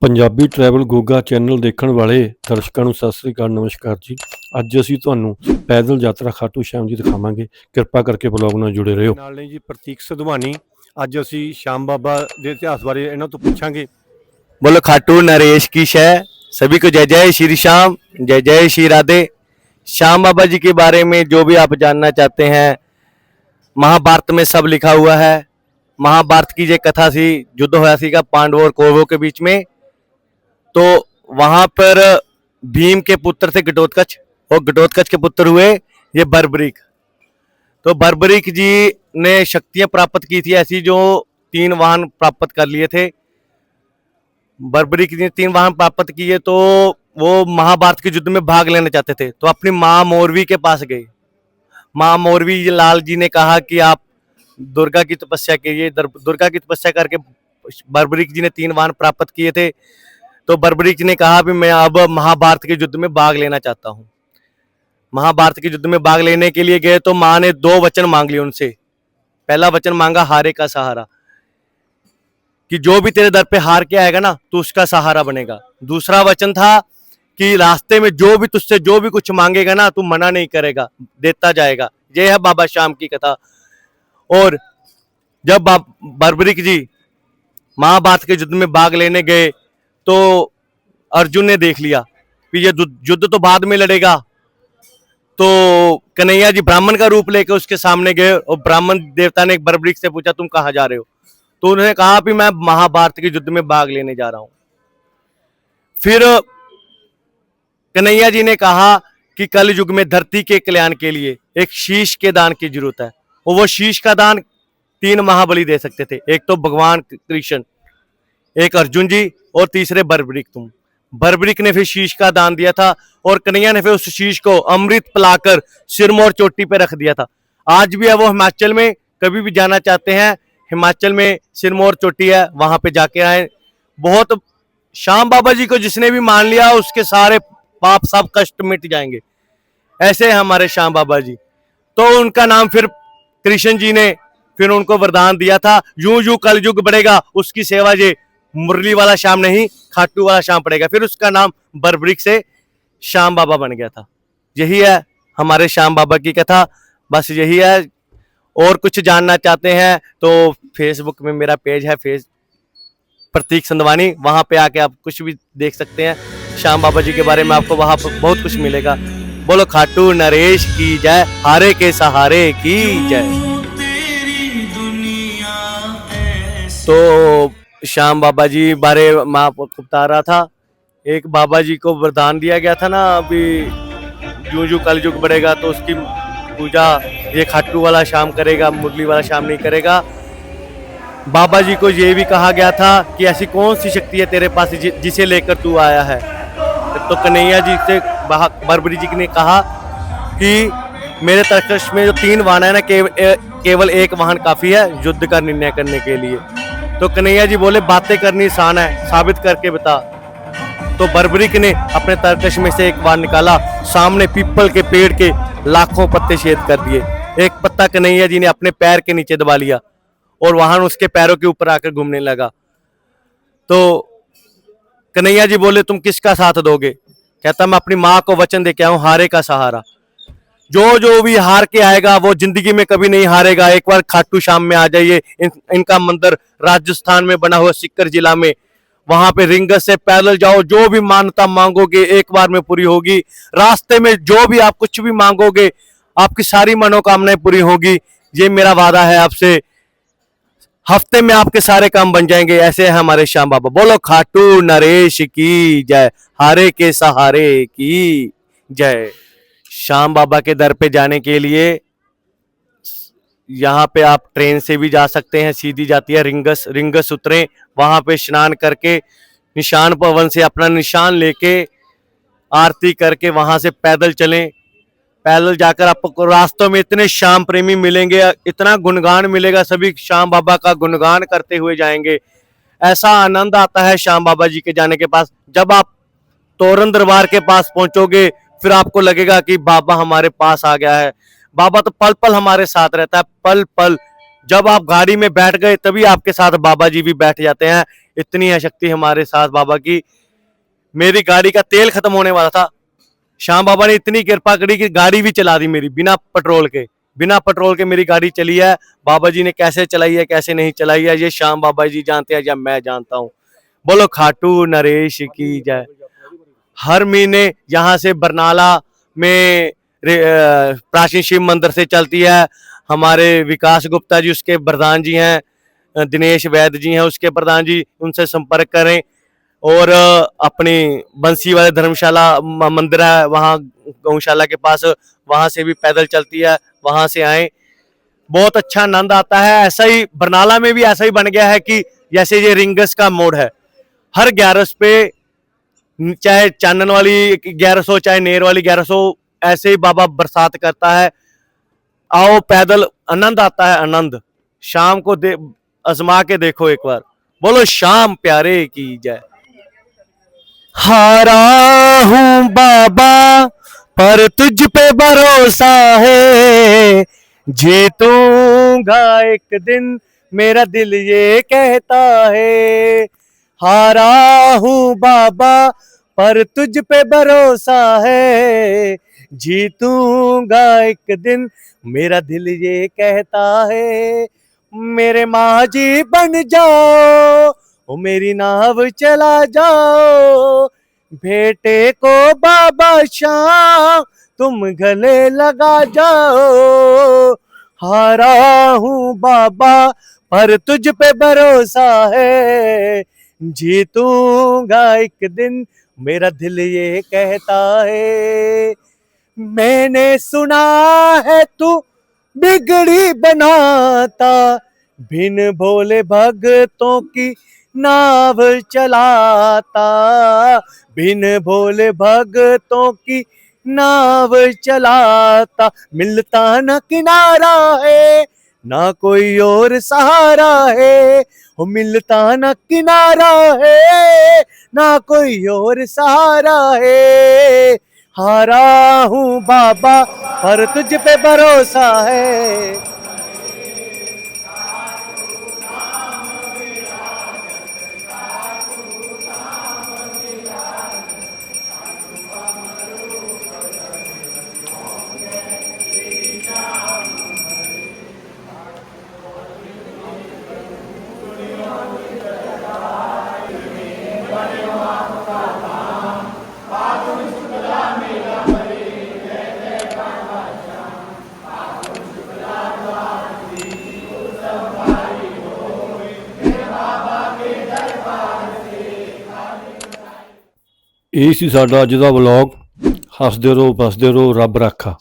Punjabi travel Goga channel ਦੇਖਣ ਵਾਲੇ ਦਰਸ਼ਕਾਂ ਨੂੰ ਸਤਿ ਸ੍ਰੀ ਅਕਾਲ, ਨਮਸਕਾਰ ਜੀ। ਅੱਜ ਅਸੀਂ ਤੁਹਾਨੂੰ ਪੈਦਲ ਯਾਤਰਾ ਖਾਟੂ ਸ਼ਾਮ ਜੀ ਦਿਖਾਵਾਂਗੇ। ਕਿਰਪਾ ਕਰਕੇ ਬਲੌਗ ਨਾਲ ਜੁੜੇ ਰਹੋ। ਨਾਲ ਨੇ ਜੀ ਪ੍ਰਤੀਕ ਸਧਵਾਨੀ। ਅੱਜ ਅਸੀਂ श्याम बाबा ਦੇ ਇਤਿਹਾਸ ਬਾਰੇ ਇਹਨਾਂ ਤੋਂ ਪੁੱਛਾਂਗੇ। बोलो खाटू नरेश की शय। सभी को जय जय श्री श्याम, जय जय श्री राधे। श्याम बाबा जी के बारे में जो भी आप जानना चाहते हैं, महाभारत में सब लिखा हुआ है। महाभारत की जो कथा सी, युद्ध होया सीगा पांडवों और कौरवों के बीच में, तो वहां पर भीम के पुत्र थे घटोत्कच, और घटोत्कच के पुत्र हुए ये बर्बरीक। तो बर्बरीक जी ने शक्तियां प्राप्त की थी ऐसी, जो 3 वाहन प्राप्त कर लिए थे। बर्बरीक जी ने 3 वाहन प्राप्त किए, तो वो महाभारत के युद्ध में भाग लेना चाहते थे, तो अपनी माँ मोरवी के पास गए। माँ मोरवी लाल जी ने कहा कि आप दुर्गा की तपस्या कीजिए। दुर्गा की तपस्या करके बर्बरीक जी ने 3 वाहन प्राप्त किए थे। तो बर्बरीक जी ने कहा भी मैं अब महाभारत के युद्ध में भाग लेना चाहता हूँ। महाभारत के युद्ध में भाग लेने के लिए गए, तो माँ ने 2 वचन मांग लिए उनसे। पहला वचन मांगा हारे का सहारा, कि जो भी तेरे दर पे हार के आएगा ना, तो उसका सहारा बनेगा। दूसरा वचन था कि रास्ते में जो भी तुझसे जो भी कुछ मांगेगा ना, तू मना नहीं करेगा, देता जाएगा। ये है बाबा श्याम की कथा। और जब बर्बरीक जी महाभारत के युद्ध में भाग लेने गए, तो अर्जुन ने देख लिया कि ये युद्ध तो बाद में लड़ेगा। तो कन्हैया जी ब्राह्मण का रूप लेकर उसके सामने गए, और ब्राह्मण देवता ने बर्बरीक से पूछा तुम कहाँ जा रहे हो? तो उन्होंने कहा भी मैं महाभारत के युद्ध में भाग लेने जा रहा हूं। फिर कन्हैया जी ने कहा कि कल युग में धरती के कल्याण के लिए एक शीश के दान की जरूरत है, और वो शीश का दान 3 महाबली दे सकते थे। एक तो भगवान कृष्ण, एक अर्जुन जी, और तीसरे बर्बरीक तुम। बर्बरीक ने फिर शीश का दान दिया था, और कन्हैया ने फिर उस शीश को अमृत पिलाकर सिरमौर चोटी पे रख दिया था। आज भी है वो हिमाचल में, कभी भी जाना चाहते हैं, हिमाचल में सिरमौर चोटी है, वहां पे जाके आए। बहुत श्याम बाबा जी को जिसने भी मान लिया, उसके सारे पाप सब कष्ट मिट जाएंगे। ऐसे है हमारे श्याम बाबा जी। तो उनका नाम फिर कृष्ण जी ने फिर उनको वरदान दिया था, यूं यूं कल युग बढ़ेगा, उसकी सेवा जे मुरली वाला श्याम नहीं, खाटू वाला श्याम पड़ेगा। फिर उसका नाम बर्बरीक से श्याम बाबा बन गया था। यही है हमारे श्याम बाबा की कथा, बस यही है। और कुछ जानना चाहते हैं तो फेसबुक में मेरा पेज है, प्रतीक संधवानी, वहां पे आके आप कुछ भी देख सकते हैं श्याम बाबा जी के बारे में, आपको वहां पर बहुत कुछ मिलेगा। बोलो खाटू नरेश की जय, हारे के सहारे की जय। तो श्याम बाबा जी बारे मैं आपको बता रहा था। एक बाबा जी को वरदान दिया गया था ना, अभी यूं यूं कल युग बढ़ेगा, तो उसकी पूजा ये खाटू वाला श्याम करेगा, मुरली वाला श्याम नहीं करेगा। बाबा जी को ये भी कहा गया था कि ऐसी कौन सी शक्ति है तेरे पास जिसे लेकर तू आया है? तो कन्हैया जी से बर्बरी जी ने कहा कि मेरे तर्कश में जो 3 वाहन है ना, केवल एक वाहन काफी है युद्ध का निर्णय करने के लिए। तो कन्हैया जी बोले बातें करनी आसान है, साबित करके बता। तो बर्बरीक ने अपने तर्कश में से एक वाहन निकाला, सामने पीपल के पेड़ के लाखों पत्ते छेद कर दिए। एक पत्ता कन्हैया जी ने अपने पैर के नीचे दबा लिया, और वाहन उसके पैरों के ऊपर आकर घूमने लगा। तो कन्हैया जी बोले तुम किसका साथ दोगे? कहता मैं अपनी माँ को वचन दे के आऊं, हारे का सहारा। जो भी हार के आएगा वो जिंदगी में कभी नहीं हारेगा। एक बार खाटू श्याम में आ जाइए। इनका मंदिर राजस्थान में बना हुआ, सीकर जिला में। वहां पे रिंगत से पैदल जाओ, जो भी मान्यता मांगोगे एक बार में पूरी होगी। रास्ते में जो भी आप कुछ भी मांगोगे, आपकी सारी मनोकामनाएं पूरी होगी। ये मेरा वादा है आपसे, हफ्ते में आपके सारे काम बन जाएंगे। ऐसे है हमारे श्याम बाबा। बोलो खाटू नरेश की जय, हारे के सहारे की जय। श्याम बाबा के दर पे जाने के लिए यहाँ पे आप ट्रेन से भी जा सकते हैं, सीधी जाती है रिंगस उतरे, वहां पे स्नान करके निशान भवन से अपना निशान लेके आरती करके वहां से पैदल चलें। पैदल जाकर आपको रास्तों में इतने श्याम प्रेमी मिलेंगे, इतना गुणगान मिलेगा, सभी श्याम बाबा का गुणगान करते हुए जाएंगे। ऐसा आनंद आता है श्याम बाबा जी के जाने के पास। जब आप तोरण दरबार के पास पहुंचोगे, फिर आपको लगेगा कि बाबा हमारे पास आ गया है। बाबा तो पल पल हमारे साथ रहता है, पल पल। जब आप गाड़ी में बैठ गए तभी आपके साथ बाबा जी भी बैठ जाते हैं। इतनी है शक्ति हमारे साथ बाबा की। मेरी गाड़ी का तेल खत्म होने वाला था, श्याम बाबा ने इतनी कृपा करी कि गाड़ी भी चला दी मेरी बिना पेट्रोल के मेरी गाड़ी चली है। बाबा जी ने कैसे चलाई है कैसे नहीं चलाई है ये श्याम बाबा जी जानते हैं या मैं जानता हूँ। बोलो खाटू नरेश की जय। हर महीने यहाँ से बरनाला में प्राचीन शिव मंदिर से चलती है। हमारे विकास गुप्ता जी उसके प्रधान जी हैं, दिनेश वैद्य जी हैं उसके प्रधान जी, उनसे संपर्क करें। और अपनी बंसी वाले धर्मशाला मंदिर है वहाँ गौशाला के पास, वहां से भी पैदल चलती है, वहां से आए। बहुत अच्छा आनंद आता है। ऐसा ही बरनाला में भी ऐसा ही बन गया है कि जैसे ये रिंगस का मोड़ है, हर 11 पे चाहे चानन वाली 1100 चाहे नेर वाली 1100 ऐसे ही बाबा बरसात करता है। आओ पैदल, आनंद आता है आनंद। शाम को आजमा के देखो एक बार। बोलो श्याम प्यारे की जय। हारा हूं बाबा पर तुझ पे भरोसा है, जीतूंगा एक दिन मेरा दिल ये कहता है। हारा हूं बाबा पर तुझ पे भरोसा है, जीतूंगा एक दिन मेरा दिल ये कहता है। मेरे माँ जी बन जाओ, ओ मेरी नाव चला जाओ, बेटे को बाबा श्याम तुम गले लगा जाओ। हारा हूँ बाबा पर तुझ पे भरोसा है, जीतूंगा एक दिन मेरा दिल ये कहता है। मैंने सुना है तू बिगड़ी बनाता, बिन भोले भगतों की नाव चलाता, बिन भोले भगतों की नाव चलाता। मिलता न किनारा है ना कोई और सहारा है, वो मिलता न किनारा है ना कोई और सहारा है। हारा हूँ बाबा पर तुझ पे भरोसा है। ਇਹ ਸੀ ਸਾਡਾ ਅੱਜ ਦਾ ਵਲੌਗ। ਹੱਸਦੇ ਰਹੋ, ਬਸਦੇ ਰਹੋ, ਰੱਬ ਰਾਖਾ।